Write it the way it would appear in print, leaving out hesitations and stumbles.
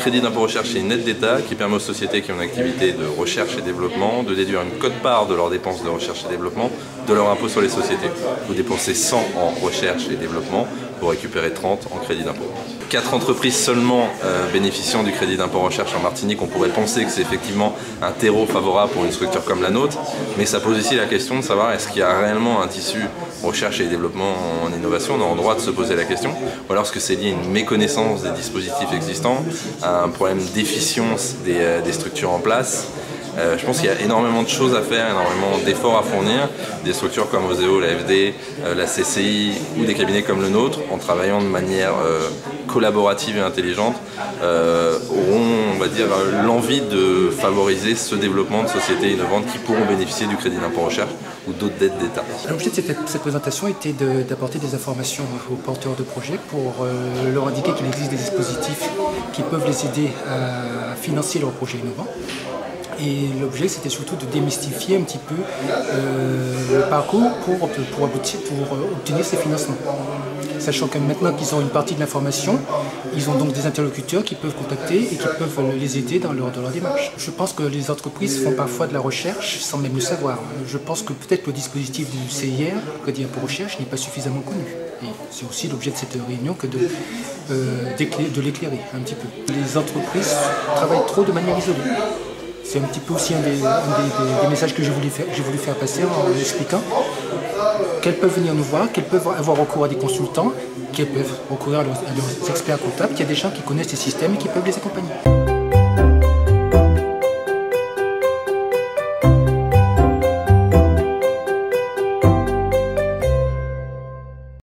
crédit d'impôt recherche, c'est une aide d'État qui permet aux sociétés qui ont une activité de recherche et développement de déduire une quote-part de leurs dépenses de recherche et développement de leur impôt sur les sociétés. Vous dépensez 100 en recherche et développement pour récupérer 30 en crédit d'impôt. 4 entreprises seulement bénéficiant du crédit d'impôt recherche en Martinique. On pourrait penser que c'est effectivement un terreau favorable pour une structure comme la nôtre, mais ça pose ici la question de savoir est-ce qu'il y a réellement un tissu recherche et développement en innovation. On a le droit de se poser la question, ou alors est-ce que c'est lié à une méconnaissance des dispositifs existants, à un problème d'efficience des structures en place. Je pense qu'il y a énormément de choses à faire, énormément d'efforts à fournir. Des structures comme Oseo, l'AFD, la CCI ou des cabinets comme le nôtre, en travaillant de manière collaborative et intelligente, auront, on va dire, l'envie de favoriser ce développement de sociétés innovantes qui pourront bénéficier du crédit d'impôt recherche ou d'autres aides d'État. L'objet de cette présentation était d'apporter des informations aux porteurs de projets pour leur indiquer qu'il existe des dispositifs qui peuvent les aider à financer leurs projets innovants. Et l'objet, c'était surtout de démystifier un petit peu le parcours pour obtenir ces financements. Sachant que maintenant qu'ils ont une partie de l'information, ils ont donc des interlocuteurs qui peuvent contacter et qui peuvent les aider dans leur démarche. Je pense que les entreprises font parfois de la recherche sans même le savoir. Je pense que peut-être le dispositif du CIR, Crédit Impôt Recherche, n'est pas suffisamment connu. Et c'est aussi l'objet de cette réunion que de l'éclairer un petit peu. Les entreprises travaillent trop de manière isolée. C'est un petit peu aussi un des messages que j'ai voulu faire passer en expliquant qu'elles peuvent venir nous voir, qu'elles peuvent avoir recours à des consultants, qu'elles peuvent recourir à leurs experts comptables, qu'il y a des gens qui connaissent les systèmes et qui peuvent les accompagner.